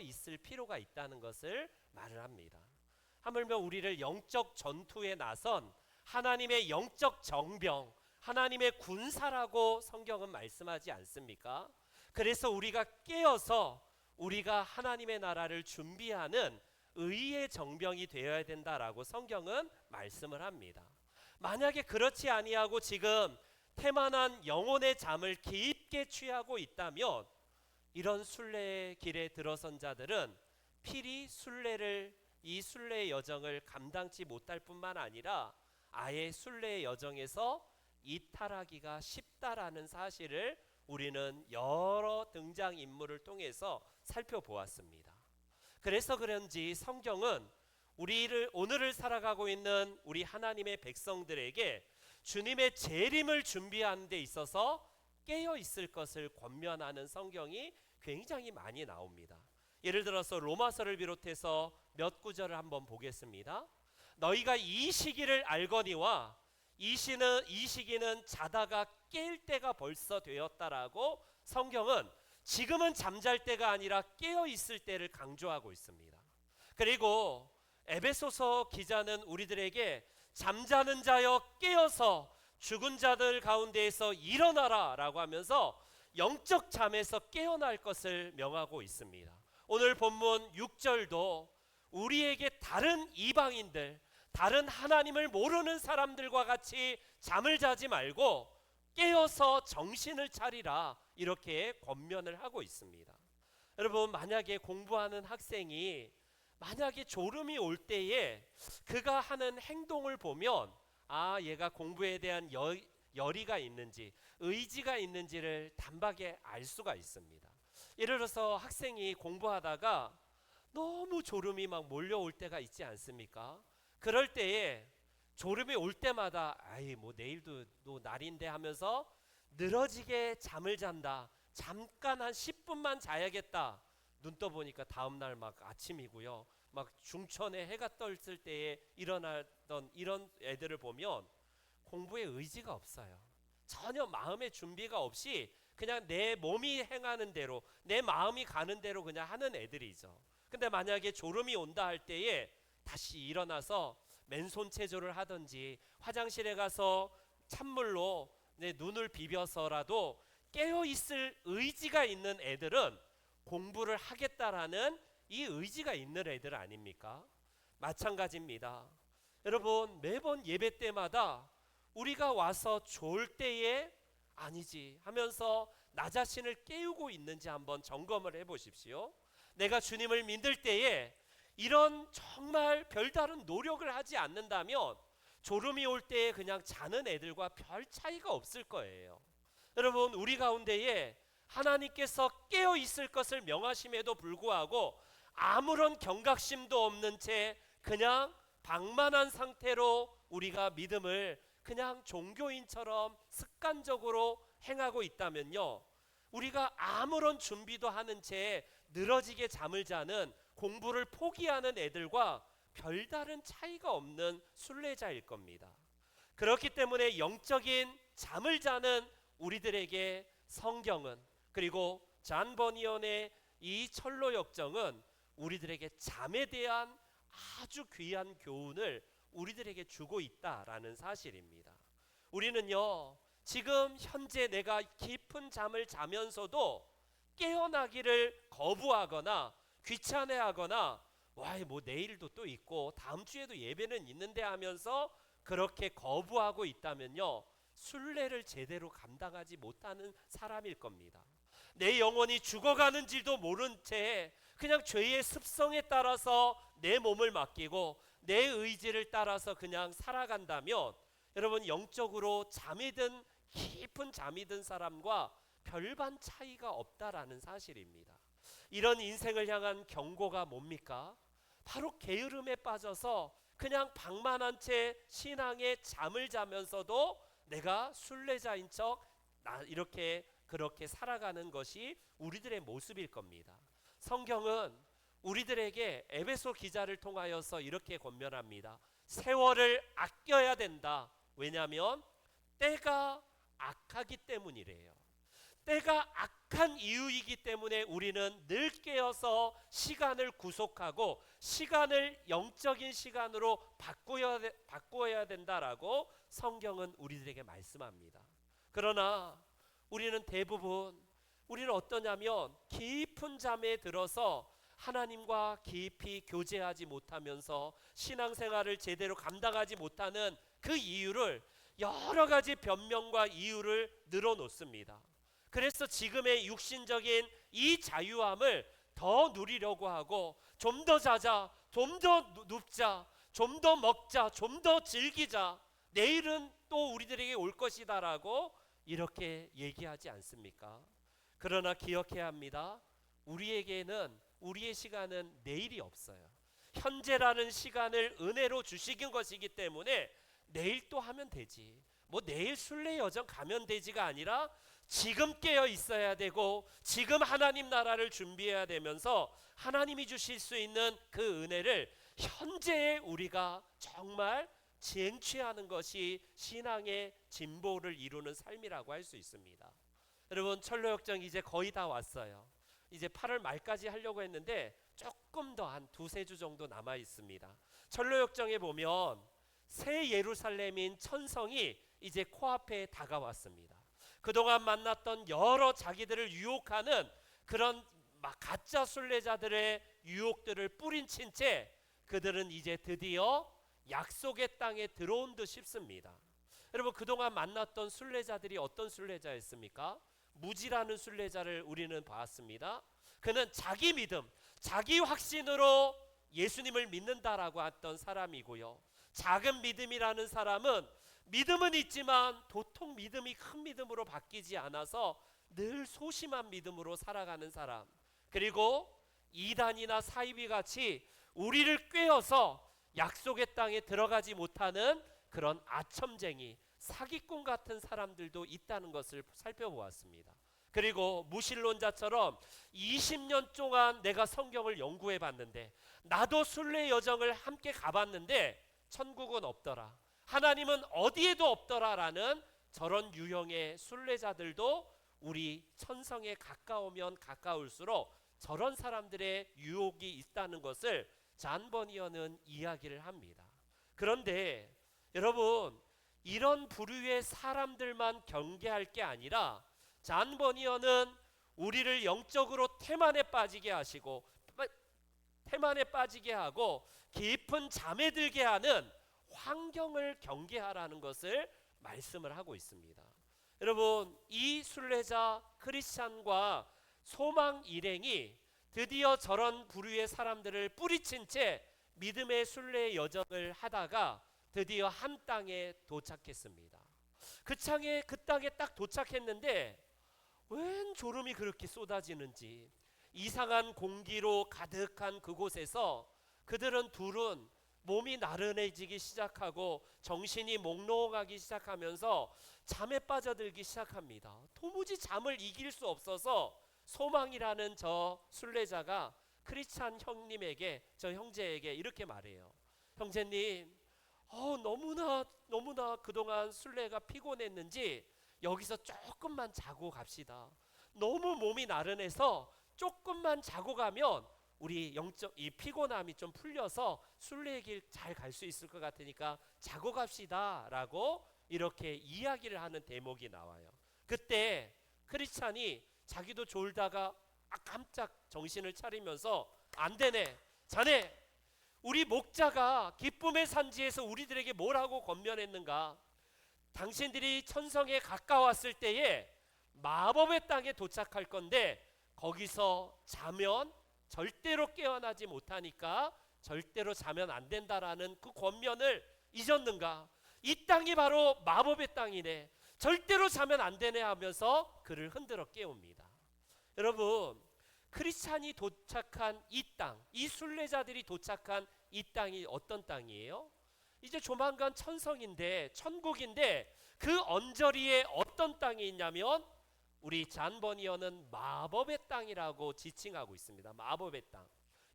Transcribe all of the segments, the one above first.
있을 필요가 있다는 것을 말을 합니다. 하물며 우리를 영적 전투에 나선 하나님의 영적 정병, 하나님의 군사라고 성경은 말씀하지 않습니까? 그래서 우리가 깨어서 우리가 하나님의 나라를 준비하는 의의 정병이 되어야 된다라고 성경은 말씀을 합니다. 만약에 그렇지 아니하고 지금 태만한 영혼의 잠을 깊게 취하고 있다면 이런 순례의 길에 들어선 자들은 필히 이 순례의 여정을 감당치 못할 뿐만 아니라 아예 순례의 여정에서 이탈하기가 쉽다라는 사실을 우리는 여러 등장인물을 통해서 살펴보았습니다. 그래서 그런지 성경은 오늘을 살아가고 있는 우리 하나님의 백성들에게 주님의 재림을 준비하는 데 있어서 깨어 있을 것을 권면하는 성경이 굉장히 많이 나옵니다. 예를 들어서 로마서를 비롯해서 몇 구절을 한번 보겠습니다. 너희가 이 시기를 알거니와 이 시기는 자다가 깰 때가 벌써 되었다라고 성경은 지금은 잠잘 때가 아니라 깨어 있을 때를 강조하고 있습니다. 그리고 에베소서 기자는 우리들에게 잠자는 자여 깨어서 죽은 자들 가운데에서 일어나라 라고 하면서 영적 잠에서 깨어날 것을 명하고 있습니다. 오늘 본문 6절도 우리에게 다른 이방인들, 다른 하나님을 모르는 사람들과 같이 잠을 자지 말고 깨어서 정신을 차리라 이렇게 권면을 하고 있습니다. 여러분, 만약에 공부하는 학생이 만약에 졸음이 올 때에 그가 하는 행동을 보면 얘가 공부에 대한 열의가 있는지 의지가 있는지를 단박에 알 수가 있습니다. 예를 들어서 학생이 공부하다가 너무 졸음이 막 몰려올 때가 있지 않습니까? 그럴 때에 졸음이 올 때마다 내일도 또 날인데 하면서 늘어지게 잠을 잔다. 잠깐 한 10분만 자야겠다. 눈 떠보니까 다음날 막 아침이고요. 막 중천에 해가 떴을 때에 일어나던 이런 애들을 보면 공부에 의지가 없어요. 전혀 마음의 준비가 없이 그냥 내 몸이 행하는 대로, 내 마음이 가는 대로 그냥 하는 애들이죠. 근데 만약에 졸음이 온다 할 때에 다시 일어나서 맨손 체조를 하든지 화장실에 가서 찬물로 내 눈을 비벼서라도 깨어있을 의지가 있는 애들은 공부를 하겠다라는 이 의지가 있는 애들 아닙니까? 마찬가지입니다. 여러분, 매번 예배 때마다 우리가 와서 좋을 때에 아니지 하면서 나 자신을 깨우고 있는지 한번 점검을 해보십시오. 내가 주님을 믿을 때에 이런 정말 별다른 노력을 하지 않는다면 졸음이 올 때에 그냥 자는 애들과 별 차이가 없을 거예요. 여러분, 우리 가운데에 하나님께서 깨어 있을 것을 명하심에도 불구하고 아무런 경각심도 없는 채 그냥 방만한 상태로 우리가 믿음을 그냥 종교인처럼 습관적으로 행하고 있다면요, 우리가 아무런 준비도 하는 채 늘어지게 잠을 자는 공부를 포기하는 애들과 별다른 차이가 없는 순례자일 겁니다. 그렇기 때문에 영적인 잠을 자는 우리들에게 성경은, 그리고 잔 버니언의 이 철로 역정은 우리들에게 잠에 대한 아주 귀한 교훈을 우리들에게 주고 있다라는 사실입니다. 우리는요, 지금 현재 내가 깊은 잠을 자면서도 깨어나기를 거부하거나 귀찮아하거나 내일도 또 있고 다음 주에도 예배는 있는데 하면서 그렇게 거부하고 있다면요, 순례를 제대로 감당하지 못하는 사람일 겁니다. 내 영혼이 죽어가는 줄도 모른 채 그냥 죄의 습성에 따라서 내 몸을 맡기고 내 의지를 따라서 그냥 살아간다면 여러분, 영적으로 깊은 잠이 든 사람과 별반 차이가 없다라는 사실입니다. 이런 인생을 향한 경고가 뭡니까? 바로 게으름에 빠져서 그냥 방만한 채 신앙에 잠을 자면서도 내가 순례자인 척 그렇게 살아가는 것이 우리들의 모습일 겁니다. 성경은 우리들에게 에베소 기자를 통하여서 이렇게 권면합니다. 세월을 아껴야 된다. 왜냐하면 때가 악하기 때문이래요. 때가 악한 이유이기 때문에 우리는 늘 깨어서 시간을 구속하고 시간을 영적인 시간으로 바꾸어야 된다라고 성경은 우리들에게 말씀합니다. 그러나 우리는 어떠냐면 깊은 잠에 들어서 하나님과 깊이 교제하지 못하면서 신앙생활을 제대로 감당하지 못하는 그 이유를 여러 가지 변명과 이유를 늘어놓습니다. 그래서 지금의 육신적인 이 자유함을 더 누리려고 하고 좀 더 자자, 좀 더 눕자, 좀 더 먹자, 좀 더 즐기자, 내일은 또 우리들에게 올 것이다라고 이렇게 얘기하지 않습니까? 그러나 기억해야 합니다. 우리의 시간은 내일이 없어요. 현재라는 시간을 은혜로 주시긴 것이기 때문에 내일 또 하면 되지. 뭐 내일 순례 여정 가면 되지가 아니라 지금 깨어 있어야 되고 지금 하나님 나라를 준비해야 되면서 하나님이 주실 수 있는 그 은혜를 현재에 우리가 정말 쟁취하는 것이 신앙의 진보를 이루는 삶이라고 할 수 있습니다. 여러분, 철로역정 이제 거의 다 왔어요. 이제 8월 말까지 하려고 했는데 조금 더 한 두세 주 정도 남아 있습니다. 철로역정에 보면 새 예루살렘인 천성이 이제 코앞에 다가왔습니다. 그동안 만났던 여러 자기들을 유혹하는 그런 가짜 순례자들의 유혹들을 뿌리친 채 그들은 이제 드디어 약속의 땅에 들어온 듯 싶습니다. 여러분, 그동안 만났던 순례자들이 어떤 순례자였습니까? 무지라는 순례자를 우리는 봤습니다. 그는 자기 믿음, 자기 확신으로 예수님을 믿는다라고 했던 사람이고요. 작은 믿음이라는 사람은 믿음은 있지만 도통 믿음이 큰 믿음으로 바뀌지 않아서 늘 소심한 믿음으로 살아가는 사람. 그리고 이단이나 사이비 같이 우리를 꿰어서 약속의 땅에 들어가지 못하는 그런 아첨쟁이, 사기꾼 같은 사람들도 있다는 것을 살펴보았습니다. 그리고 무신론자처럼 20년 동안 내가 성경을 연구해 봤는데, 나도 순례 여정을 함께 가봤는데 천국은 없더라, 하나님은 어디에도 없더라라는 저런 유형의 순례자들도 우리 천성에 가까우면 가까울수록 저런 사람들의 유혹이 있다는 것을 잔 버니어는 이야기를 합니다. 그런데 여러분, 이런 부류의 사람들만 경계할 게 아니라 잔 버니어는 우리를 영적으로 태만에 빠지게 하고 깊은 잠에 들게 하는 환경을 경계하라는 것을 말씀을 하고 있습니다. 여러분, 이 순례자 크리스찬과 소망 일행이 드디어 저런 부류의 사람들을 뿌리친 채 믿음의 순례 여정을 하다가 드디어 한 땅에 도착했습니다. 그 땅에 딱 도착했는데 웬 졸음이 그렇게 쏟아지는지, 이상한 공기로 가득한 그곳에서 그들은 둘은 몸이 나른해지기 시작하고 정신이 몽롱하기 시작하면서 잠에 빠져들기 시작합니다. 도무지 잠을 이길 수 없어서 소망이라는 저 순례자가 크리스찬 저 형제에게 이렇게 말해요. 형제님, 너무나 그동안 순례가 피곤했는지 여기서 조금만 자고 갑시다. 너무 몸이 나른해서 조금만 자고 가면 우리 이 피곤함이 좀 풀려서 순례의 길 잘 갈 수 있을 것 같으니까 자고 갑시다 라고 이렇게 이야기를 하는 대목이 나와요. 그때 크리스찬이 자기도 졸다가 깜짝 정신을 차리면서, 안 되네, 자네, 우리 목자가 기쁨의 산지에서 우리들에게 뭐라고 권면했는가? 당신들이 천성에 가까웠을 때에 마법의 땅에 도착할 건데 거기서 자면 절대로 깨어나지 못하니까 절대로 자면 안 된다라는 그 권면을 잊었는가? 이 땅이 바로 마법의 땅이네, 절대로 자면 안 되네 하면서 그를 흔들어 깨웁니다. 여러분, 크리스찬이 도착한 이 땅, 이 순례자들이 도착한 이 땅이 어떤 땅이에요? 이제 조만간 천국인데 그 언저리에 어떤 땅이 있냐면 우리 잔 버니어는 마법의 땅이라고 지칭하고 있습니다. 마법의 땅.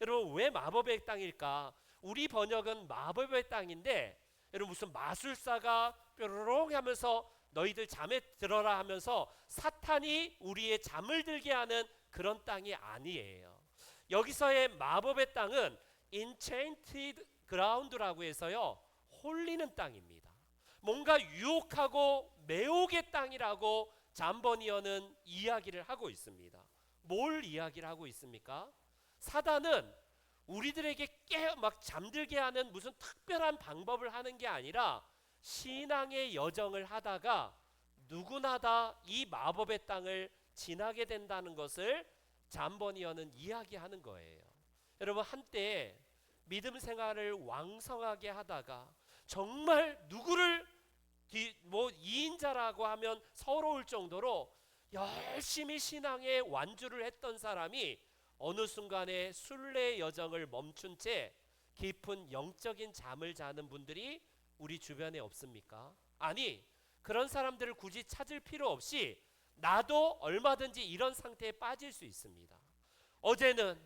여러분, 왜 마법의 땅일까? 우리 번역은 마법의 땅인데 여러분, 무슨 마술사가 뾰로롱 하면서 너희들 잠에 들어라 하면서 사탄이 우리의 잠을 들게 하는 그런 땅이 아니에요. 여기서의 마법의 땅은 enchanted ground라고 해서요, 홀리는 땅입니다. 뭔가 유혹하고 매혹의 땅이라고 잠버니어는 이야기를 하고 있습니다. 뭘 이야기를 하고 있습니까? 사단은 우리들에게 막 잠들게 하는 무슨 특별한 방법을 하는 게 아니라 신앙의 여정을 하다가 누구나 다 이 마법의 땅을 지나게 된다는 것을 잠버니어는 이야기하는 거예요. 여러분, 한때 믿음 생활을 왕성하게 하다가 정말 누구를 뭐 2인자라고 하면 서러울 정도로 열심히 신앙에 완주를 했던 사람이 어느 순간에 순례의 여정을 멈춘 채 깊은 영적인 잠을 자는 분들이 우리 주변에 없습니까? 아니, 그런 사람들을 굳이 찾을 필요 없이 나도 얼마든지 이런 상태에 빠질 수 있습니다. 어제는,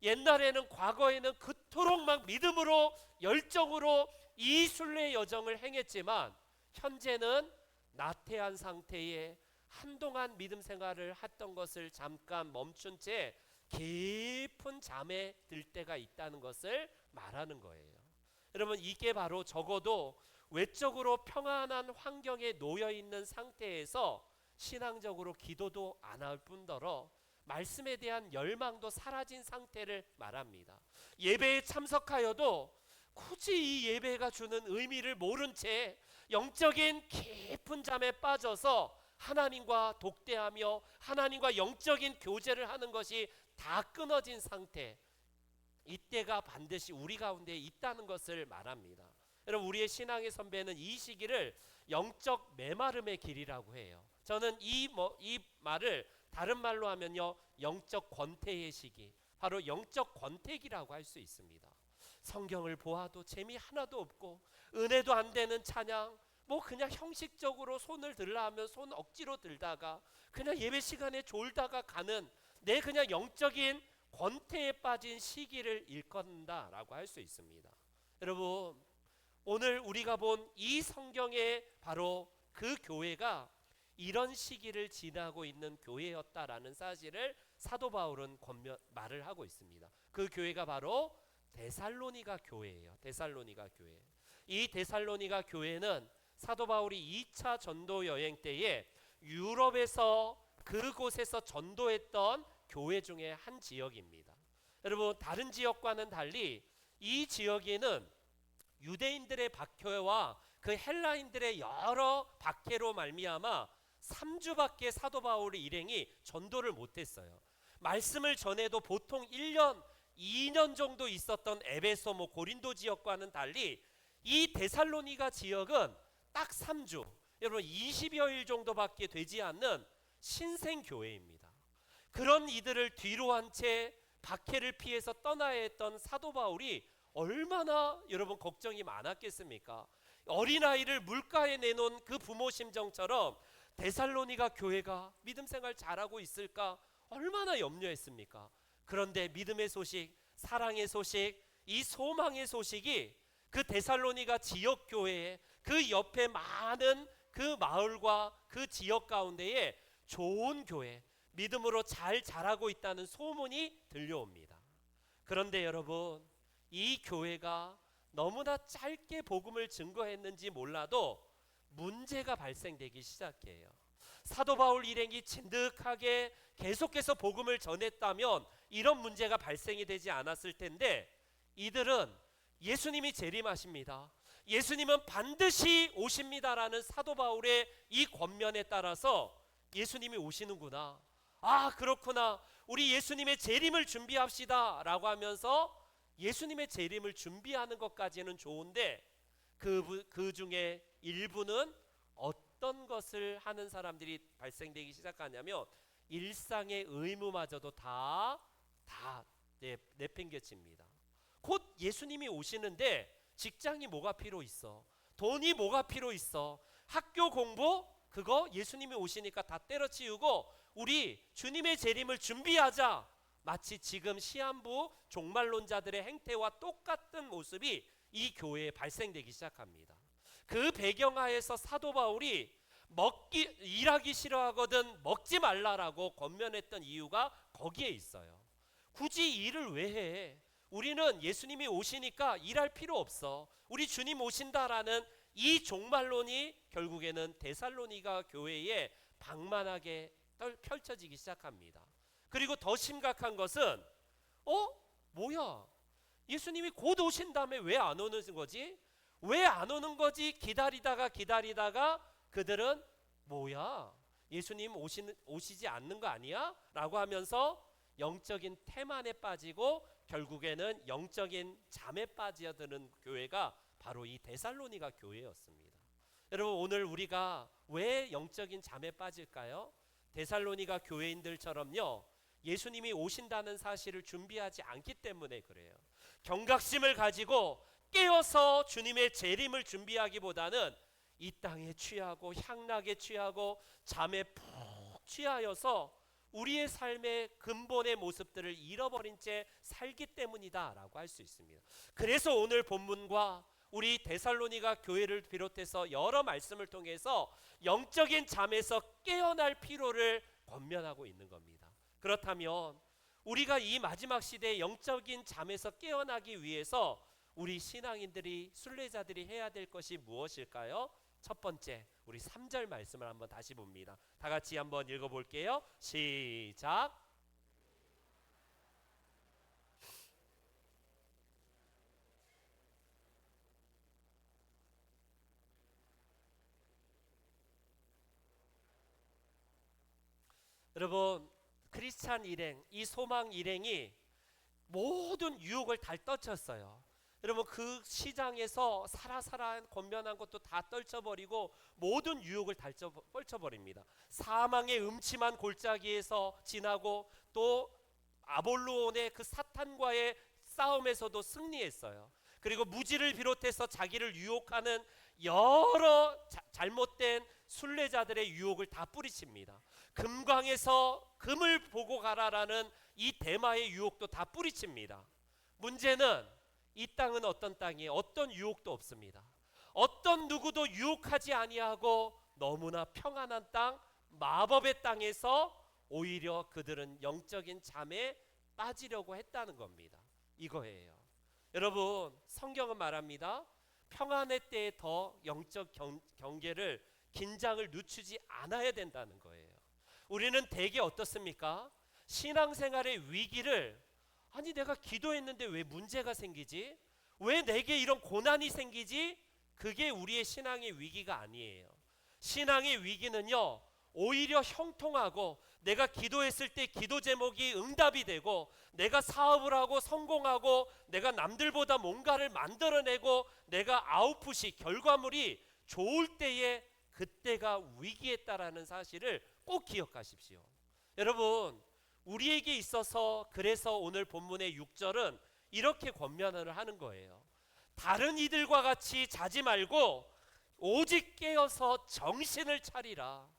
옛날에는, 과거에는 그토록 막 믿음으로 열정으로 이 순례의 여정을 행했지만 현재는 나태한 상태에 한동안 믿음 생활을 했던 것을 잠깐 멈춘 채 깊은 잠에 들 때가 있다는 것을 말하는 거예요. 여러분, 이게 바로 적어도 외적으로 평안한 환경에 놓여 있는 상태에서 신앙적으로 기도도 안 할 뿐더러 말씀에 대한 열망도 사라진 상태를 말합니다. 예배에 참석하여도 굳이 이 예배가 주는 의미를 모른 채 영적인 깊은 잠에 빠져서 하나님과 독대하며 하나님과 영적인 교제를 하는 것이 다 끊어진 상태, 이때가 반드시 우리 가운데 있다는 것을 말합니다. 여러분, 우리의 신앙의 선배는 이 시기를 영적 메마름의 길이라고 해요. 저는 이 말을 다른 말로 하면요, 영적 권태의 시기, 바로 영적 권태기라고 할 수 있습니다. 성경을 보아도 재미 하나도 없고 은혜도 안 되는 찬양, 뭐 그냥 형식적으로 손을 들라 하면 손 억지로 들다가 그냥 예배 시간에 졸다가 가는 내 그냥 영적인 권태에 빠진 시기를 일컫는다라고 할 수 있습니다. 여러분, 오늘 우리가 본 이 성경에 바로 그 교회가 이런 시기를 지나고 있는 교회였다라는 사실을 사도 바울은 말을 하고 있습니다. 그 교회가 바로 데살로니가 교회예요. 데살로니가 교회. 이 데살로니가 교회는 사도 바울이 2차 전도 여행 때에 유럽에서 그곳에서 전도했던 교회 중에 한 지역입니다. 여러분, 다른 지역과는 달리 이 지역에는 유대인들의 박해와 그 헬라인들의 여러 박해로 말미암아 3주밖에 사도 바울의 일행이 전도를 못했어요. 말씀을 전해도 보통 1년, 2년 정도 있었던 에베소, 고린도 지역과는 달리 이 데살로니가 지역은 딱 3주, 여러분 20여일 정도밖에 되지 않는 신생교회입니다. 그런 이들을 뒤로 한 채 박해를 피해서 떠나야 했던 사도 바울이 얼마나 여러분 걱정이 많았겠습니까? 어린아이를 물가에 내놓은 그 부모 심정처럼 데살로니가 교회가 믿음 생활 잘하고 있을까 얼마나 염려했습니까? 그런데 믿음의 소식, 사랑의 소식, 이 소망의 소식이 그 데살로니가 지역 교회에 그 옆에 많은 그 마을과 그 지역 가운데에 좋은 교회, 믿음으로 잘 자라고 있다는 소문이 들려옵니다. 그런데 여러분, 이 교회가 너무나 짧게 복음을 증거했는지 몰라도 문제가 발생되기 시작해요. 사도 바울 일행이 진득하게 계속해서 복음을 전했다면 이런 문제가 발생이 되지 않았을 텐데, 이들은 예수님이 재림하십니다, 예수님은 반드시 오십니다라는 사도 바울의 이 권면에 따라서 예수님이 오시는구나, 아 그렇구나, 우리 예수님의 재림을 준비합시다 라고 하면서 예수님의 재림을 준비하는 것까지는 좋은데 그 중에 일부는 어떤 것을 하는 사람들이 발생되기 시작하냐면 일상의 의무마저도 다 내팽개칩니다. 곧 예수님이 오시는데 직장이 뭐가 필요 있어, 돈이 뭐가 필요 있어, 학교 공부 그거 예수님이 오시니까 다 때려치우고 우리 주님의 재림을 준비하자, 마치 지금 시한부 종말론자들의 행태와 똑같은 모습이 이 교회에 발생되기 시작합니다. 그 배경하에서 사도 바울이 일하기 싫어하거든 먹지 말라라고 권면했던 이유가 거기에 있어요. 굳이 일을 왜 해? 우리는 예수님이 오시니까 일할 필요 없어. 우리 주님 오신다라는 이 종말론이 결국에는 데살로니가 교회에 방만하게 펼쳐지기 시작합니다. 그리고 더 심각한 것은 뭐야? 예수님이 곧 오신 다음에 왜 안 오는 거지? 왜 안 오는 거지? 기다리다가 그들은 뭐야? 예수님 오시지 않는 거 아니야? 라고 하면서 영적인 태만에 빠지고 결국에는 영적인 잠에 빠져드는 교회가 바로 이 데살로니가 교회였습니다. 여러분, 오늘 우리가 왜 영적인 잠에 빠질까요? 데살로니가 교회인들처럼요, 예수님이 오신다는 사실을 준비하지 않기 때문에 그래요. 경각심을 가지고 깨어서 주님의 재림을 준비하기보다는 이 땅에 취하고 향락에 취하고 잠에 푹 취하여서 우리의 삶의 근본의 모습들을 잃어버린 채 살기 때문이다 라고 할 수 있습니다. 그래서 오늘 본문과 우리 데살로니가 교회를 비롯해서 여러 말씀을 통해서 영적인 잠에서 깨어날 필요를 권면하고 있는 겁니다. 그렇다면 우리가 이 마지막 시대의 영적인 잠에서 깨어나기 위해서 우리 신앙인들이, 순례자들이 해야 될 것이 무엇일까요? 첫 번째, 우리 3절 말씀을 한번 다시 봅니다. 다 같이 한번 읽어볼게요. 시작. 여러분, 크리스찬 일행, 이 소망 일행이 모든 유혹을 다 떨쳤어요. 여러분, 그 시장에서 사라사라 권면한 것도 다 떨쳐버리고 모든 유혹을 다 떨쳐버립니다. 사망의 음침한 골짜기에서 지나고 또 아볼로온의 그 사탄과의 싸움에서도 승리했어요. 그리고 무지를 비롯해서 자기를 유혹하는 여러 잘못된 순례자들의 유혹을 다 뿌리칩니다. 금광에서 금을 보고 가라라는 이 대마의 유혹도 다 뿌리칩니다. 문제는 이 땅은 어떤 땅이에요? 어떤 유혹도 없습니다. 어떤 누구도 유혹하지 아니하고 너무나 평안한 땅, 마법의 땅에서 오히려 그들은 영적인 잠에 빠지려고 했다는 겁니다. 이거예요. 여러분, 성경은 말합니다. 평안의 때에 더 영적 경계를, 긴장을 늦추지 않아야 된다는 거예요. 우리는 대개 어떻습니까? 신앙생활의 위기를, 아니 내가 기도했는데 왜 문제가 생기지? 왜 내게 이런 고난이 생기지? 그게 우리의 신앙의 위기가 아니에요. 신앙의 위기는요, 오히려 형통하고 내가 기도했을 때 기도 제목이 응답이 되고 내가 사업을 하고 성공하고 내가 남들보다 뭔가를 만들어내고 내가 아웃풋이, 결과물이 좋을 때에 그때가 위기였다라는 사실을 꼭 기억하십시오. 여러분, 우리에게 있어서 그래서 오늘 본문의 6절은 이렇게 권면을 하는 거예요. 다른 이들과 같이 자지 말고 오직 깨어서 정신을 차리라.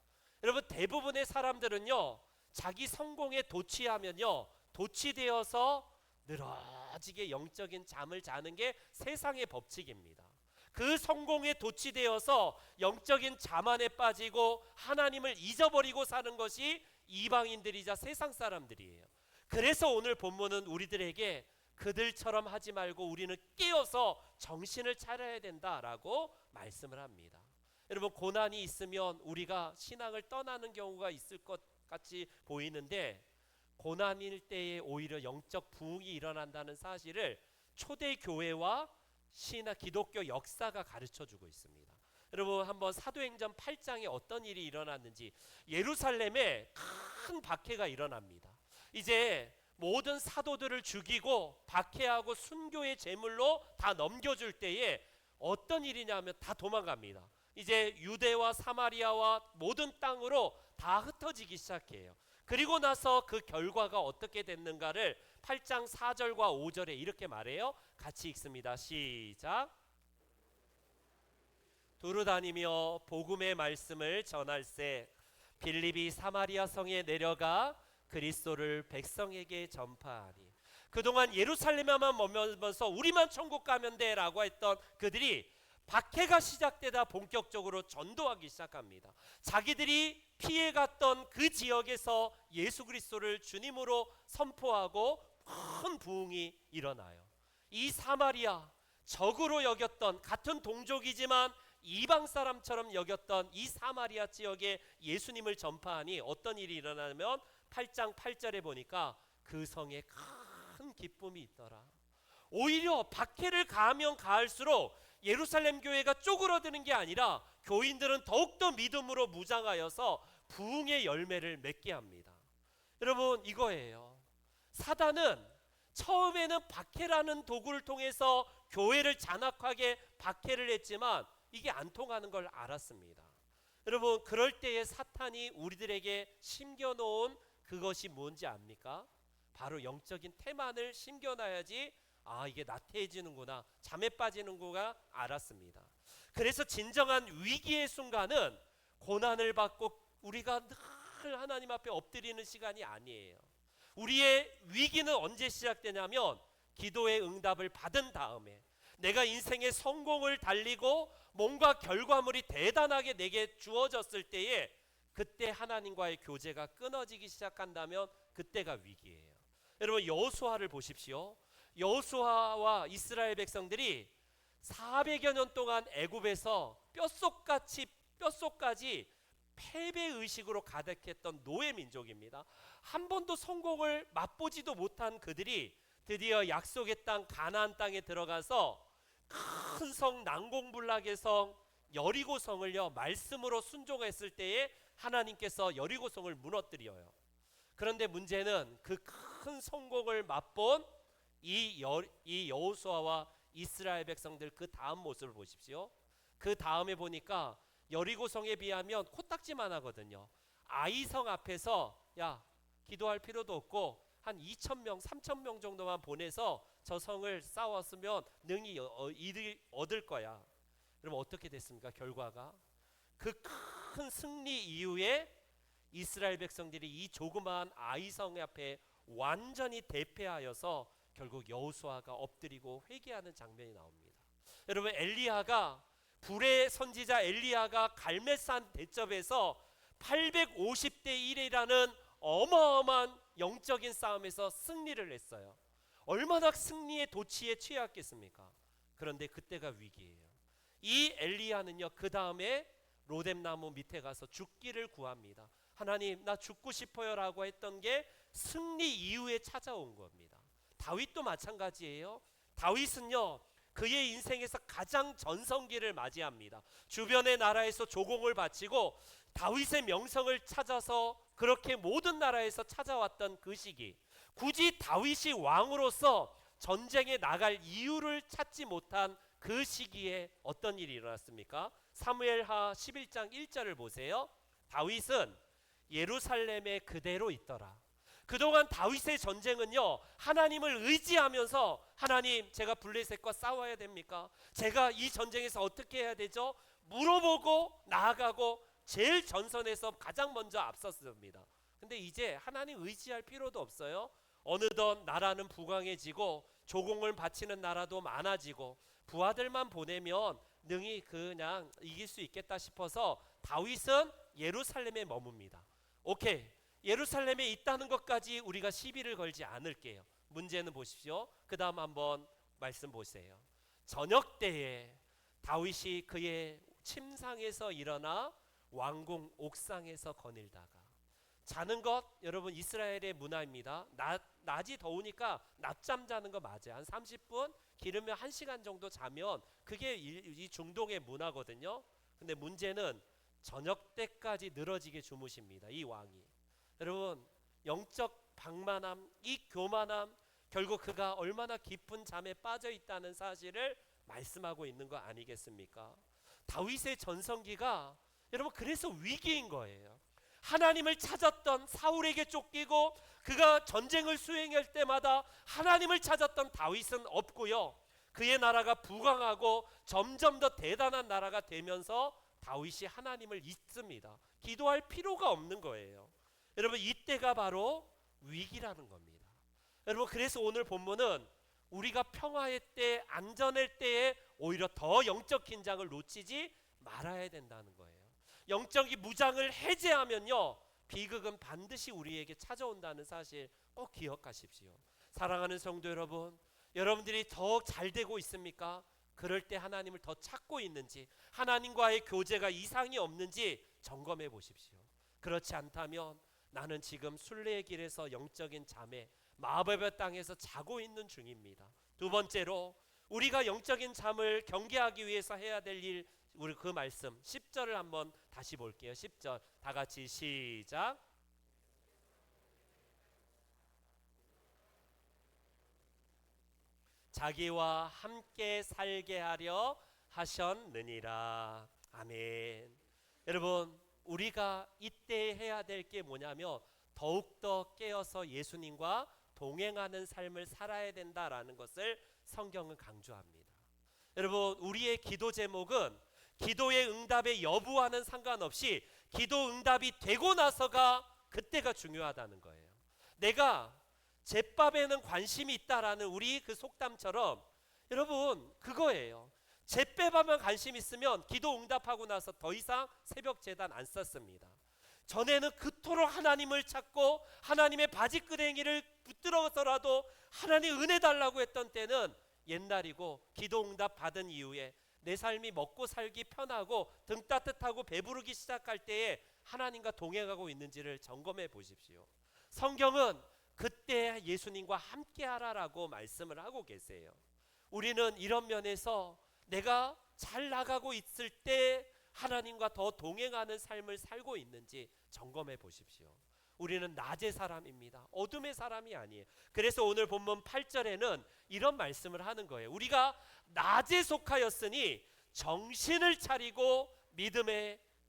여러분, 대부분의 사람들은요, 자기 성공에 도취하면요, 도취되어서 늘어지게 영적인 잠을 자는 게 세상의 법칙입니다. 그 성공에 도취되어서 영적인 자만에 빠지고 하나님을 잊어버리고 사는 것이 이방인들이자 세상 사람들이에요. 그래서 오늘 본문은 우리들에게 그들처럼 하지 말고 우리는 깨어서 정신을 차려야 된다라고 말씀을 합니다. 여러분, 고난이 있으면 우리가 신앙을 떠나는 경우가 있을 것 같이 보이는데, 고난일 때에 오히려 영적 부흥이 일어난다는 사실을 초대교회와 신화 기독교 역사가 가르쳐주고 있습니다. 여러분, 한번 사도행전 8장에 어떤 일이 일어났는지, 예루살렘에 큰 박해가 일어납니다. 이제 모든 사도들을 죽이고 박해하고 순교의 제물로 다 넘겨줄 때에 어떤 일이냐면 다 도망갑니다. 이제 유대와 사마리아와 모든 땅으로 다 흩어지기 시작해요. 그리고 나서 그 결과가 어떻게 됐는가를 8장 4절과 5절에 이렇게 말해요. 같이 읽습니다. 시작. 두루 다니며 복음의 말씀을 전할세 빌립이 사마리아 성에 내려가 그리스도를 백성에게 전파하니, 그동안 예루살렘에만 머물면서 우리만 천국 가면 돼 라고 했던 그들이 박해가 시작되다 본격적으로 전도하기 시작합니다. 자기들이 피해갔던 그 지역에서 예수 그리스도를 주님으로 선포하고 큰 부흥이 일어나요. 이 사마리아, 적으로 여겼던, 같은 동족이지만 이방 사람처럼 여겼던 이 사마리아 지역에 예수님을 전파하니 어떤 일이 일어나냐면 8장 8절에 보니까 그 성에 큰 기쁨이 있더라. 오히려 박해를 가하면 가할수록 예루살렘 교회가 쪼그러드는 게 아니라 교인들은 더욱더 믿음으로 무장하여서 부흥의 열매를 맺게 합니다. 여러분, 이거예요. 사단은 처음에는 박해라는 도구를 통해서 교회를 잔악하게 박해를 했지만 이게 안 통하는 걸 알았습니다. 여러분, 그럴 때에 사탄이 우리들에게 심겨놓은 그것이 뭔지 압니까? 바로 영적인 태만을 심겨놔야지 이게 나태해지는구나, 잠에 빠지는구나 알았습니다. 그래서 진정한 위기의 순간은 고난을 받고 우리가 늘 하나님 앞에 엎드리는 시간이 아니에요. 우리의 위기는 언제 시작되냐면 기도의 응답을 받은 다음에, 내가 인생의 성공을 달리고 뭔가 결과물이 대단하게 내게 주어졌을 때에, 그때 하나님과의 교제가 끊어지기 시작한다면 그때가 위기예요. 여러분, 여호수아를 보십시오. 여호수아와 이스라엘 백성들이 400여 년 동안 애굽에서 뼛속까지 패배의식으로 가득했던 노예 민족입니다. 한 번도 성공을 맛보지도 못한 그들이 드디어 약속의 땅 가나안 땅에 들어가서 큰 성, 난공불락의 성 여리고성을요 말씀으로 순종했을 때에 하나님께서 여리고성을 무너뜨려요. 그런데 문제는 그 큰 성공을 맛본 이 여호수아와 이스라엘 백성들 그 다음 모습을 보십시오. 그 다음에 보니까 여리고성에 비하면 코딱지만 하거든요. 아이성 앞에서 기도할 필요도 없고 한 2,000명 3,000명 정도만 보내서 저 성을 싸웠으면 능히 이득 얻을 거야. 그럼 어떻게 됐습니까? 결과가 그 큰 승리 이후에 이스라엘 백성들이 이 조그마한 아이성 앞에 완전히 대패하여서 결국 여호수아가 엎드리고 회개하는 장면이 나옵니다. 여러분, 불의 선지자 엘리야가 갈멜산 대첩에서 850대 1이라는 어마어마한 영적인 싸움에서 승리를 했어요. 얼마나 승리의 도취에 취했겠습니까? 그런데 그때가 위기예요. 이 엘리야는요, 그 다음에 로뎀나무 밑에 가서 죽기를 구합니다. 하나님, 나 죽고 싶어요 라고 했던 게 승리 이후에 찾아온 겁니다. 다윗도 마찬가지예요. 다윗은요, 그의 인생에서 가장 전성기를 맞이합니다. 주변의 나라에서 조공을 바치고 다윗의 명성을 찾아서 그렇게 모든 나라에서 찾아왔던 그 시기, 굳이 다윗이 왕으로서 전쟁에 나갈 이유를 찾지 못한 그 시기에 어떤 일이 일어났습니까? 사무엘하 11장 1절을 보세요. 다윗은 예루살렘에 그대로 있더라. 그동안 다윗의 전쟁은요, 하나님을 의지하면서, 하나님, 제가 블레셋과 싸워야 됩니까? 제가 이 전쟁에서 어떻게 해야 되죠? 물어보고 나아가고 제일 전선에서 가장 먼저 앞섰습니다. 근데 이제 하나님 의지할 필요도 없어요. 어느덧 나라는 부강해지고 조공을 바치는 나라도 많아지고 부하들만 보내면 능히 그냥 이길 수 있겠다 싶어서 다윗은 예루살렘에 머뭅니다. 오케이, 예루살렘에 있다는 것까지 우리가 시비를 걸지 않을게요. 문제는 보십시오. 그 다음 한번 말씀 보세요. 저녁 때에 다윗이 그의 침상에서 일어나 왕궁 옥상에서 거닐다가 자는 것, 여러분 이스라엘의 문화입니다. 낮이 더우니까 낮잠 자는 거 맞아요. 한 30분, 길으면 1시간 정도 자면 그게 이 중동의 문화거든요. 근데 문제는 저녁 때까지 늘어지게 주무십니다, 이 왕이. 여러분, 영적 방만함, 이 교만함, 결국 그가 얼마나 깊은 잠에 빠져 있다는 사실을 말씀하고 있는 거 아니겠습니까? 다윗의 전성기가 여러분 그래서 위기인 거예요. 하나님을 찾았던, 사울에게 쫓기고 그가 전쟁을 수행할 때마다 하나님을 찾았던 다윗은 없고요, 그의 나라가 부강하고 점점 더 대단한 나라가 되면서 다윗이 하나님을 잊습니다. 기도할 필요가 없는 거예요. 여러분, 이때가 바로 위기라는 겁니다. 여러분, 그래서 오늘 본문은 우리가 평화의 때, 안전할 때에 오히려 더 영적 긴장을 놓치지 말아야 된다는 거예요. 영적인 무장을 해제하면요, 비극은 반드시 우리에게 찾아온다는 사실 꼭 기억하십시오. 사랑하는 성도 여러분, 여러분들이 더 잘 되고 있습니까? 그럴 때 하나님을 더 찾고 있는지, 하나님과의 교제가 이상이 없는지 점검해 보십시오. 그렇지 않다면 나는 지금 순례의 길에서 영적인 잠에 마법의 땅에서 자고 있는 중입니다. 두 번째로 우리가 영적인 잠을 경계하기 위해서 해야 될 일, 우리 그 말씀 10절을 한번 다시 볼게요. 10절 다 같이 시작. 자기와 함께 살게 하려 하셨느니라. 아멘. 여러분, 우리가 이때 해야 될 게 뭐냐면 더욱더 깨어서 예수님과 동행하는 삶을 살아야 된다라는 것을 성경은 강조합니다. 여러분, 우리의 기도 제목은 기도의 응답의 여부와는 상관없이 기도 응답이 되고 나서가 그때가 중요하다는 거예요. 내가 제밥에는 관심이 있다라는 우리 그 속담처럼 여러분 그거예요. 제밥에만 관심 있으면 기도 응답하고 나서 더 이상 새벽 제단 안 썼습니다. 전에는 그토록 하나님을 찾고 하나님의 바지끄댕이를 붙들어서라도 하나님 은혜 달라고 했던 때는 옛날이고, 기도 응답 받은 이후에 내 삶이 먹고 살기 편하고 등 따뜻하고 배부르기 시작할 때에 하나님과 동행하고 있는지를 점검해 보십시오. 성경은 그때 예수님과 함께 하라라고 말씀을 하고 계세요. 우리는 이런 면에서 내가 잘 나가고 있을 때 하나님과 더 동행하는 삶을 살고 있는지 점검해 보십시오. 우리는 낮의 사람입니다. 어둠의 사람이 아니에요. 그래서 오늘 본문 8절에는 이런 말씀을 하는 거예요. 우리가 낮에 속하였으니 정신을 차리고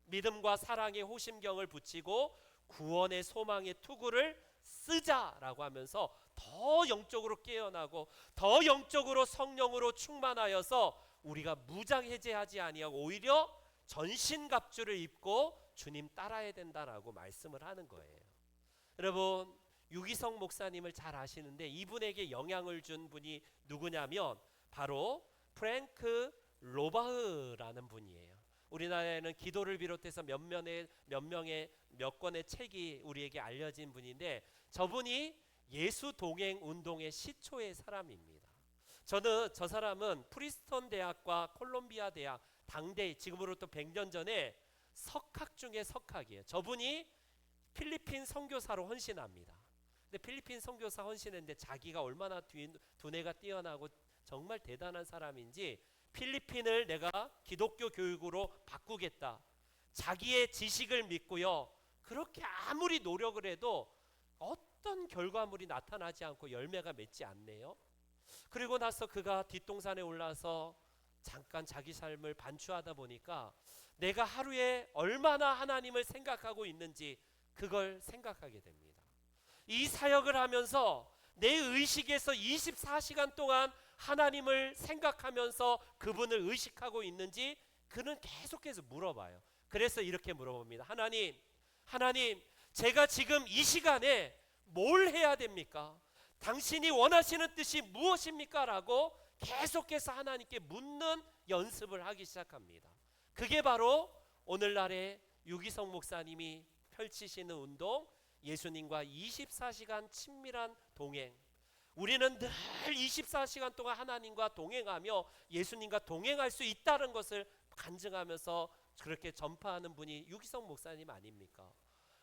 믿음과 사랑의 호심경을 붙이고 구원의 소망의 투구를 쓰자라고 하면서 더 영적으로 깨어나고 더 영적으로 성령으로 충만하여서 우리가 무장해제하지 아니하고 오히려 전신갑주를 입고 주님 따라야 된다라고 말씀을 하는 거예요. 여러분, 유기성 목사님을 잘 아시는데 이분에게 영향을 준 분이 누구냐면 바로 프랭크 로바흐라는 분이에요. 우리나라에는 기도를 비롯해서 몇 권의 책이 우리에게 알려진 분인데, 저분이 예수 동행 운동의 시초의 사람입니다. 저는 저 사람은 프리스턴 대학과 콜롬비아 대학 당대, 지금으로부터 100년 전에 석학 중에 석학이에요. 저분이 필리핀 선교사로 헌신합니다. 근데 필리핀 선교사 헌신했는데 자기가 얼마나 두뇌가 뛰어나고 정말 대단한 사람인지 필리핀을 내가 기독교 교육으로 바꾸겠다. 자기의 지식을 믿고요. 그렇게 아무리 노력을 해도 어떤 결과물이 나타나지 않고 열매가 맺지 않네요. 그리고 나서 그가 뒷동산에 올라서 잠깐 자기 삶을 반추하다 보니까 내가 하루에 얼마나 하나님을 생각하고 있는지 그걸 생각하게 됩니다. 이 사역을 하면서 내 의식에서 24시간 동안 하나님을 생각하면서 그분을 의식하고 있는지 그는 계속해서 물어봐요. 그래서 이렇게 물어봅니다. 하나님, 제가 지금 이 시간에 뭘 해야 됩니까? 당신이 원하시는 뜻이 무엇입니까? 라고 계속해서 하나님께 묻는 연습을 하기 시작합니다. 그게 바로 오늘날의 유기성 목사님이 펼치시는 운동, 예수님과 24시간 친밀한 동행. 우리는 늘 24시간 동안 하나님과 동행하며 예수님과 동행할 수 있다는 것을 간증하면서 그렇게 전파하는 분이 유기성 목사님 아닙니까?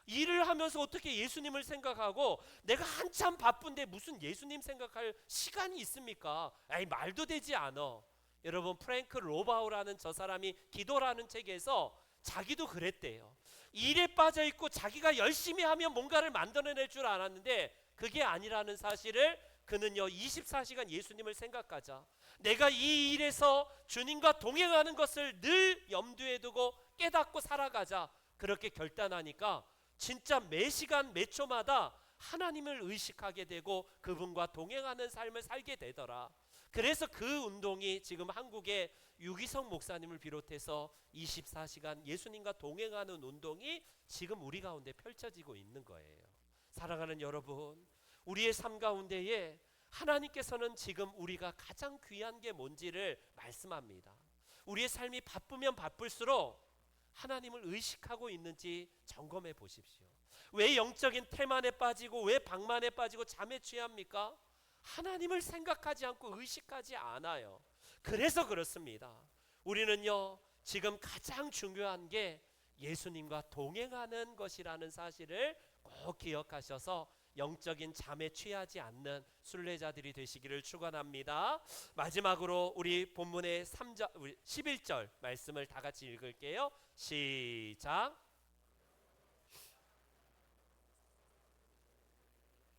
일을 하면서 어떻게 예수님을 생각하고, 내가 한참 바쁜데 무슨 예수님 생각할 시간이 있습니까? 에이, 말도 되지 않아. 여러분, 프랭크 로바우라는 저 사람이 기도라는 책에서 자기도 그랬대요. 일에 빠져 있고 자기가 열심히 하면 뭔가를 만들어낼 줄 알았는데 그게 아니라는 사실을 그는요 24시간 예수님을 생각하자, 내가 이 일에서 주님과 동행하는 것을 늘 염두에 두고 깨닫고 살아가자, 그렇게 결단하니까 진짜 매 시간 매 초마다 하나님을 의식하게 되고 그분과 동행하는 삶을 살게 되더라. 그래서 그 운동이 지금 한국의 유기성 목사님을 비롯해서 24시간 예수님과 동행하는 운동이 지금 우리 가운데 펼쳐지고 있는 거예요. 사랑하는 여러분, 우리의 삶 가운데에 하나님께서는 지금 우리가 가장 귀한 게 뭔지를 말씀합니다. 우리의 삶이 바쁘면 바쁠수록 하나님을 의식하고 있는지 점검해 보십시오. 왜 영적인 태만에 빠지고 왜 방만에 빠지고 잠에 취합니까? 하나님을 생각하지 않고 의식하지 않아요. 그래서 그렇습니다. 우리는요, 지금 가장 중요한 게 예수님과 동행하는 것이라는 사실을 꼭 기억하셔서 영적인 잠에 취하지 않는 순례자들이 되시기를 축원합니다. 마지막으로 우리 본문의 11절 말씀을 다 같이 읽을게요. 시작.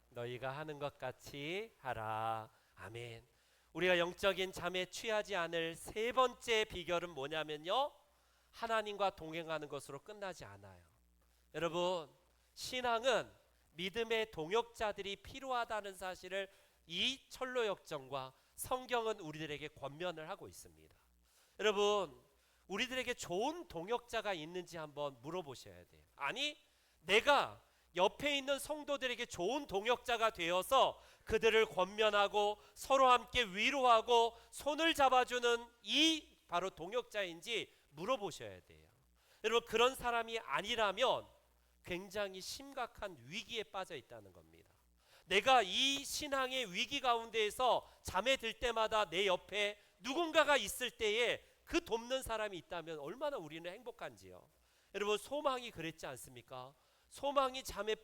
너희가 하는 것 같이 하라. 아멘. 우리가 영적인 잠에 취하지 않을 세 번째 비결은 뭐냐면요, 하나님과 동행하는 것으로 끝나지 않아요. 여러분, 신앙은 믿음의 동역자들이 필요하다는 사실을 이 철로 역정과 성경은 우리들에게 권면을 하고 있습니다. 여러분, 우리들에게 좋은 동역자가 있는지 한번 물어보셔야 돼요. 아니, 내가 옆에 있는 성도들에게 좋은 동역자가 되어서 그들을 권면하고 서로 함께 위로하고 손을 잡아주는 이 바로 동역자인지 물어보셔야 돼요. 여러분, 그런 사람이 아니라면 굉장히 심각한 위기에 빠져 있다는 겁니다. 내가 이 신앙의 위기 가운데에서 잠에 들 때마다 내 옆에 누군가가 있을 때에 그 돕는 사람이 있다면 얼마나 우리는 행복한지요. 여러분, 소망이 그랬지 않습니까? 소망이 잠에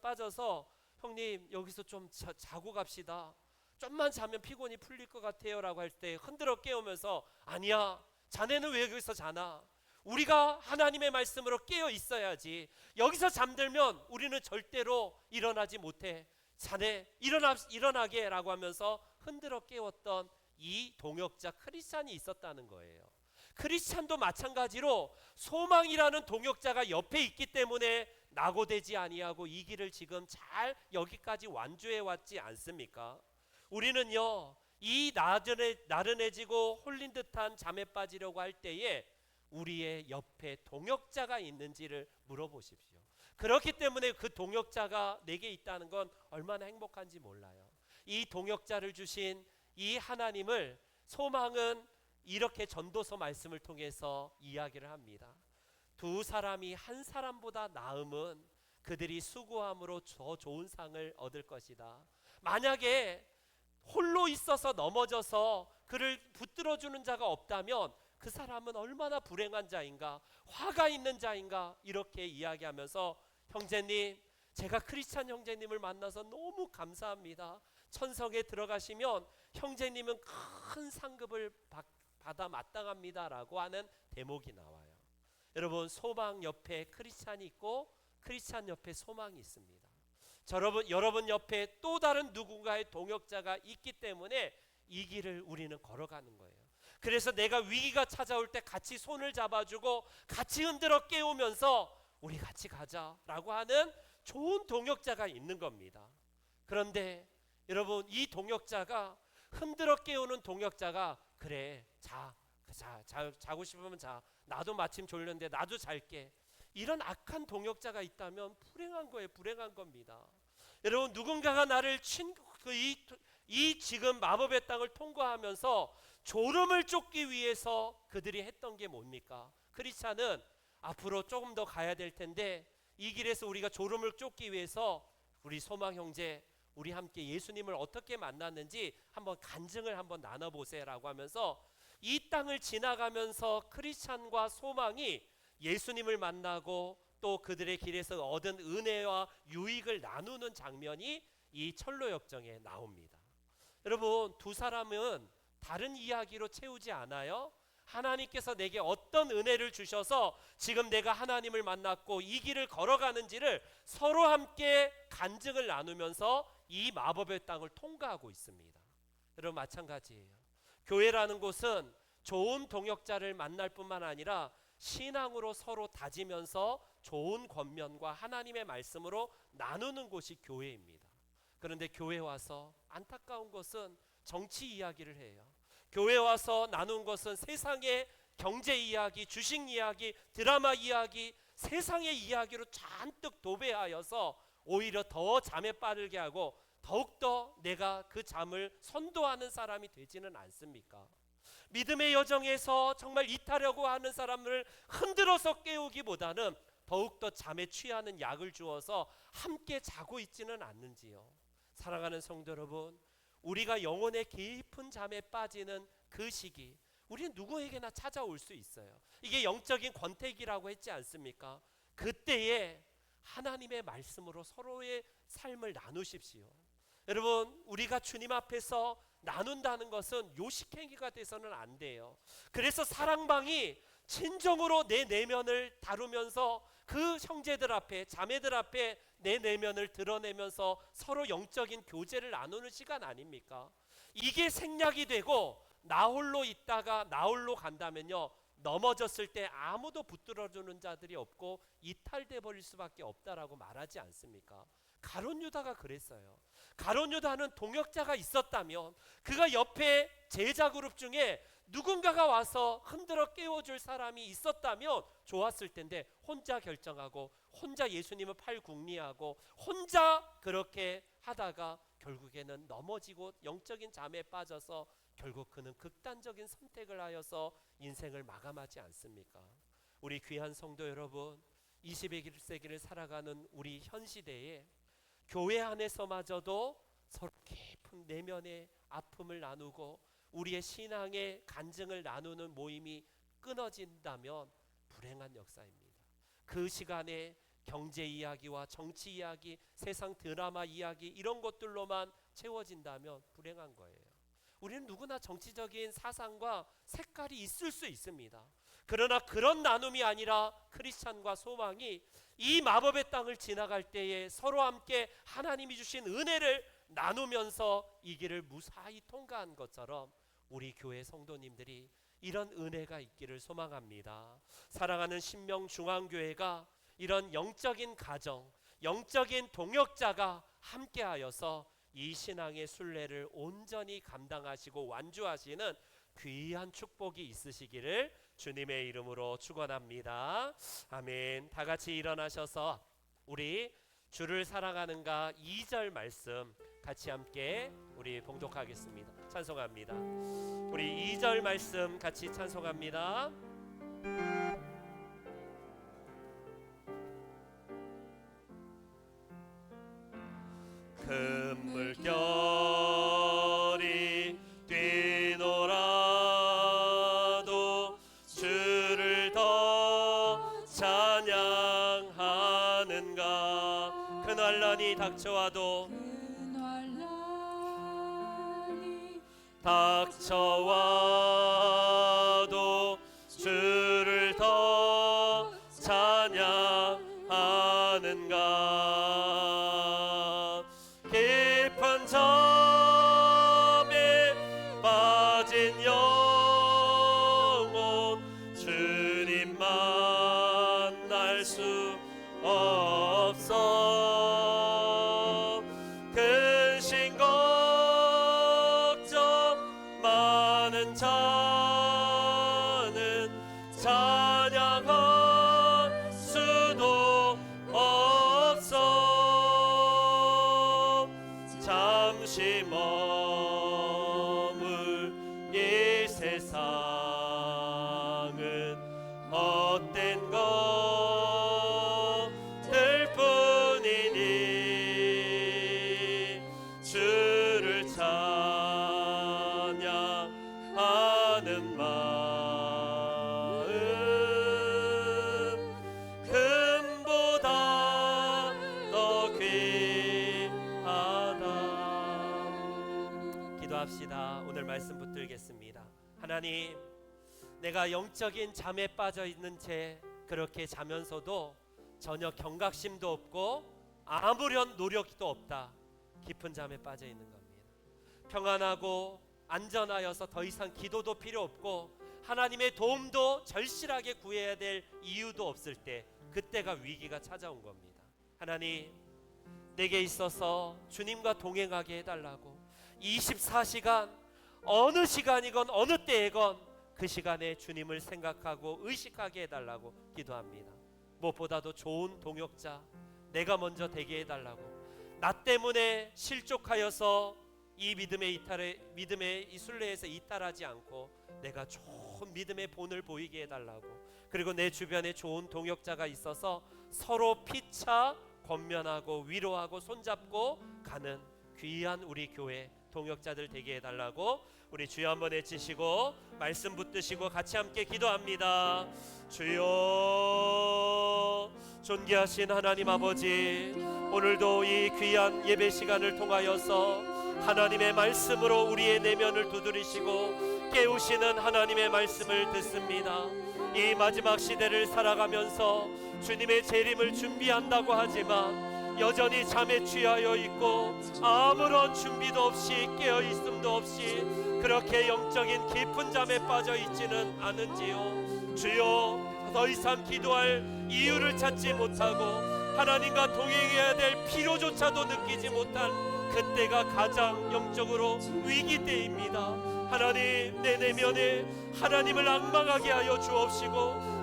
빠져서 형님 여기서 좀 자고 갑시다, 좀만 자면 피곤이 풀릴 것 같아요 라고 할 때 흔들어 깨우면서 아니야, 자네는 왜 여기서 자나? 우리가 하나님의 말씀으로 깨어 있어야지. 여기서 잠들면 우리는 절대로 일어나지 못해. 자네 일어나게 라고 하면서 흔들어 깨웠던 이 동역자 크리스찬이 있었다는 거예요. 크리스찬도 마찬가지로 소망이라는 동역자가 옆에 있기 때문에 낙오되지 아니하고 이 길을 지금 잘 여기까지 완주해 왔지 않습니까? 우리는요, 이 나른해지고 홀린 듯한 잠에 빠지려고 할 때에 우리의 옆에 동역자가 있는지를 물어보십시오. 그렇기 때문에 그 동역자가 내게 있다는 건 얼마나 행복한지 몰라요. 이 동역자를 주신 이 하나님을 소망은 이렇게 전도서 말씀을 통해서 이야기를 합니다. 두 사람이 한 사람보다 나음은 그들이 수고함으로 더 좋은 상을 얻을 것이다. 만약에 홀로 있어서 넘어져서 그를 붙들어주는 자가 없다면 그 사람은 얼마나 불행한 자인가, 화가 있는 자인가, 이렇게 이야기하면서 형제님, 제가 크리스찬 형제님을 만나서 너무 감사합니다. 천성에 들어가시면 형제님은 큰 상급을 받아 마땅합니다 라고 하는 대목이 나와요. 여러분, 소망 옆에 크리스찬이 있고 크리스찬 옆에 소망이 있습니다. 여러분 옆에 또 다른 누군가의 동역자가 있기 때문에 이 길을 우리는 걸어가는 거예요. 그래서 내가 위기가 찾아올 때 같이 손을 잡아주고 같이 흔들어 깨우면서 우리 같이 가자라고 하는 좋은 동역자가 있는 겁니다. 그런데 여러분, 이 동역자가 흔들어 깨우는 동역자가 그래 자고 싶으면 자, 나도 마침 졸렸는데 나도 잘게, 이런 악한 동역자가 있다면 불행한 거예요. 불행한 겁니다. 여러분, 누군가가 나를 이 지금 마법의 땅을 통과하면서 졸음을 쫓기 위해서 그들이 했던 게 뭡니까? 크리스찬은 앞으로 조금 더 가야 될 텐데 이 길에서 우리가 졸음을 쫓기 위해서 우리 소망 형제, 우리 함께 예수님을 어떻게 만났는지 한번 간증을 한번 나눠보세요라고 하면서 이 땅을 지나가면서 크리스찬과 소망이 예수님을 만나고 또 그들의 길에서 얻은 은혜와 유익을 나누는 장면이 이 철로 역정에 나옵니다. 여러분, 두 사람은 다른 이야기로 채우지 않아요. 하나님께서 내게 어떤 은혜를 주셔서 지금 내가 하나님을 만났고 이 길을 걸어가는지를 서로 함께 간증을 나누면서 이 마법의 땅을 통과하고 있습니다. 여러분, 마찬가지예요. 교회라는 곳은 좋은 동역자를 만날 뿐만 아니라 신앙으로 서로 다지면서 좋은 권면과 하나님의 말씀으로 나누는 곳이 교회입니다. 그런데 교회 와서 안타까운 것은 정치 이야기를 해요. 교회 와서 나눈 것은 세상의 경제 이야기, 주식 이야기, 드라마 이야기, 세상의 이야기로 잔뜩 도배하여서 오히려 더 잠에 빠르게 하고 더욱더 내가 그 잠을 선도하는 사람이 되지는 않습니까? 믿음의 여정에서 정말 이타려고 하는 사람을 흔들어서 깨우기보다는 더욱더 잠에 취하는 약을 주어서 함께 자고 있지는 않는지요. 사랑하는 성도 여러분, 우리가 영혼의 깊은 잠에 빠지는 그 시기, 우리는 누구에게나 찾아올 수 있어요. 이게 영적인 권태기라고 했지 않습니까? 그때에 하나님의 말씀으로 서로의 삶을 나누십시오. 여러분, 우리가 주님 앞에서 나눈다는 것은 요식행위가 돼서는 안 돼요. 그래서 사랑방이 진정으로 내 내면을 다루면서 그 형제들 앞에, 자매들 앞에 내 내면을 드러내면서 서로 영적인 교제를 나누는 시간 아닙니까? 이게 생략이 되고 나 홀로 있다가 나 홀로 간다면요, 넘어졌을 때 아무도 붙들어주는 자들이 없고 이탈돼 버릴 수밖에 없다라고 말하지 않습니까? 가룟 유다가 그랬어요. 가룟 유다는 동역자가 있었다면, 그가 옆에 제자 그룹 중에 누군가가 와서 흔들어 깨워줄 사람이 있었다면 좋았을 텐데, 혼자 결정하고 혼자 예수님을 팔궁리하고 혼자 그렇게 하다가 결국에는 넘어지고 영적인 잠에 빠져서 결국 그는 극단적인 선택을 하여서 인생을 마감하지 않습니까? 우리 귀한 성도 여러분, 21세기를 살아가는 우리 현 시대에 교회 안에서마저도 서로 깊은 내면의 아픔을 나누고 우리의 신앙의 간증을 나누는 모임이 끊어진다면 불행한 역사입니다. 그 시간에 경제 이야기와 정치 이야기, 세상 드라마 이야기, 이런 것들로만 채워진다면 불행한 거예요. 우리는 누구나 정치적인 사상과 색깔이 있을 수 있습니다. 그러나 그런 나눔이 아니라 크리스찬과 소망이 이 마법의 땅을 지나갈 때에 서로 함께 하나님이 주신 은혜를 나누면서 이 길을 무사히 통과한 것처럼 우리 교회 성도님들이 이런 은혜가 있기를 소망합니다. 사랑하는 신명중앙교회가 이런 영적인 가정, 영적인 동역자가 함께하여서 이 신앙의 순례를 온전히 감당하시고 완주하시는 귀한 축복이 있으시기를 주님의 이름으로 축원합니다. 아멘. 다 같이 일어나셔서 우리 주를 사랑하는가 2절 말씀 같이 함께 우리 봉독하겠습니다. 찬송합니다. 우리 2절 말씀 같이 찬송합니다. 큰 물결이 뛰놀아도 주를 더 찬양하는가. 큰 환난이 닥쳐와도 주를 더 찬양하는가. 깊은 잠에 빠진 영혼 주님 만날 수 없어. 근심 걱정 많은 자는 찬양할 수도 없어. 잠시 머물 이 세상은 헛된 것들 뿐이니 주를 찬양하는 마음 금보다 더 귀하다. 기도합시다. 오늘 말씀 붙들겠습니다. 하나님, 내가 영적인 잠에 빠져 있는 채 그렇게 자면서도 전혀 경각심도 없고 아무런 노력도 없다. 깊은 잠에 빠져 있는 겁니다. 평안하고 안전하여서 더 이상 기도도 필요 없고 하나님의 도움도 절실하게 구해야 될 이유도 없을 때, 그때가 위기가 찾아온 겁니다. 하나님, 내게 있어서 주님과 동행하게 해달라고 24시간 어느 시간이건 어느 때이건 그 시간에 주님을 생각하고 의식하게 해달라고 기도합니다. 무엇보다도 좋은 동역자, 내가 먼저 되게 해달라고, 나 때문에 실족하여서 이 믿음의 이 순례에서 이탈하지 않고 내가 좋은 믿음의 본을 보이게 해달라고, 그리고 내 주변에 좋은 동역자가 있어서 서로 피차 권면하고 위로하고 손잡고 가는 귀한 우리 교회 동역자들 되게 해달라고 우리 주여 한번 외치시고 말씀 붙드시고 같이 함께 기도합니다. 주여, 존귀하신 하나님 아버지, 오늘도 이 귀한 예배 시간을 통하여서 하나님의 말씀으로 우리의 내면을 두드리시고 깨우시는 하나님의 말씀을 듣습니다. 이 마지막 시대를 살아가면서 주님의 재림을 준비한다고 하지만 여전히 잠에 취하여 있고 아무런 준비도 없이 깨어있음도 없이 그렇게 영적인 깊은 잠에 빠져 있지는 않은지요. 주여, 더 이상 기도할 이유를 찾지 못하고 하나님과 동행해야 될 필요조차도 느끼지 못한 그때가 가장 영적으로 위기 때입니다. 하나님, 내 내면에 하나님을 앙망하게 하여 주옵시고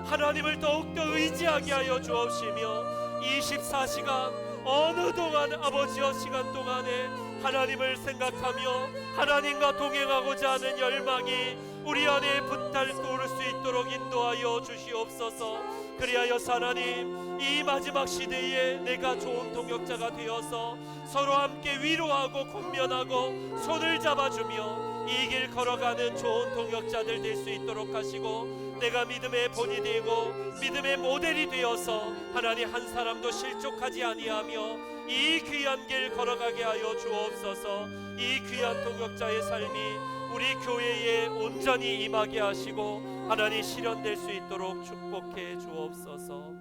하나님을 더욱더 의지하게 하여 주옵시며 24시간 어느 동안 아버지여 시간 동안에 하나님을 생각하며 하나님과 동행하고자 하는 열망이 우리 안에 불타오를 수 있도록 인도하여 주시옵소서. 그리하여서 하나님, 이 마지막 시대에 내가 좋은 동역자가 되어서 서로 함께 위로하고 권면하고 손을 잡아주며 이 길 걸어가는 좋은 동역자들 될 수 있도록 하시고, 내가 믿음의 본이 되고 믿음의 모델이 되어서 하나님 한 사람도 실족하지 아니하며 이 귀한 길 걸어가게 하여 주옵소서. 이 귀한 동역자의 삶이 우리 교회에 온전히 임하게 하시고 하나님 실현될 수 있도록 축복해 주옵소서.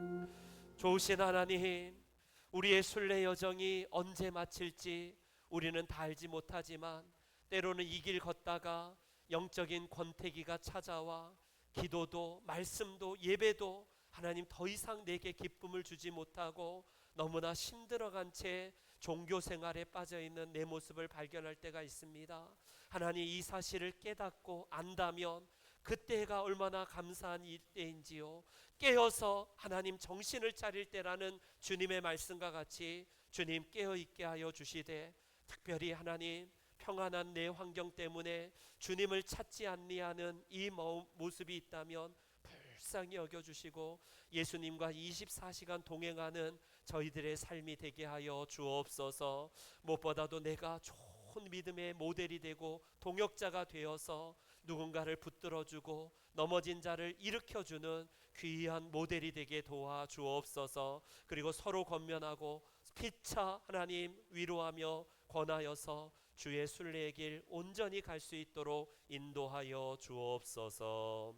좋으신 하나님, 우리의 순례 여정이 언제 마칠지 우리는 다 알지 못하지만 때로는 이 길 걷다가 영적인 권태기가 찾아와 기도도 말씀도 예배도 하나님 더 이상 내게 기쁨을 주지 못하고 너무나 힘들어간 채 종교 생활에 빠져있는 내 모습을 발견할 때가 있습니다. 하나님, 이 사실을 깨닫고 안다면 그때가 얼마나 감사한 때인지요. 깨어서 하나님 정신을 차릴 때라는 주님의 말씀과 같이 주님 깨어있게 하여 주시되, 특별히 하나님 평안한 내 환경 때문에 주님을 찾지 아니하는 이 모습이 있다면 불쌍히 여겨주시고 예수님과 24시간 동행하는 저희들의 삶이 되게 하여 주옵소서. 무엇보다도 내가 좋은 믿음의 모델이 되고 동역자가 되어서 누군가를 붙들어주고 넘어진 자를 일으켜주는 귀한 모델이 되게 도와주옵소서. 그리고 서로 권면하고 피차 하나님 위로하며 권하여서 주의 순례의 길 온전히 갈 수 있도록 인도하여 주옵소서.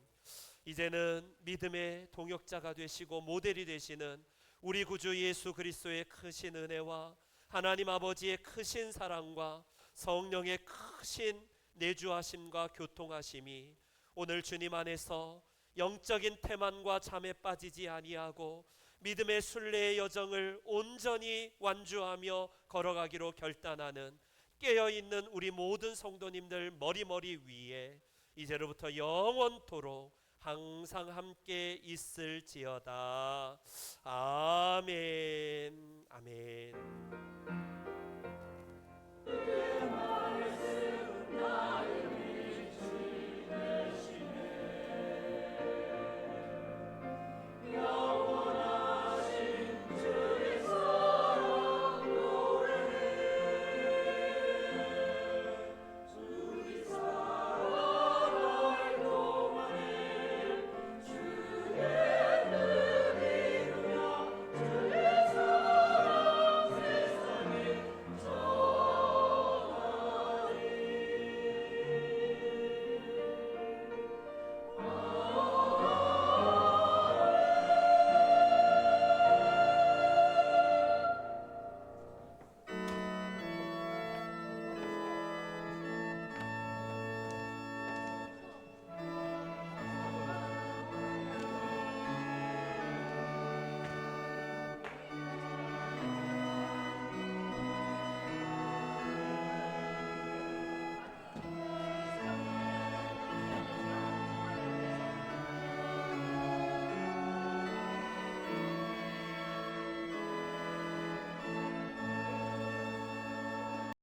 이제는 믿음의 동역자가 되시고 모델이 되시는 우리 구주 예수 그리스도의 크신 은혜와 하나님 아버지의 크신 사랑과 성령의 크신 내주하심과 교통하심이 오늘 주님 안에서 영적인 태만과 잠에 빠지지 아니하고 믿음의 순례의 여정을 온전히 완주하며 걸어가기로 결단하는 깨어있는 우리 모든 성도님들 머리 위에 이제로부터 영원토록 항상 함께 있을지어다. 아멘. 아멘.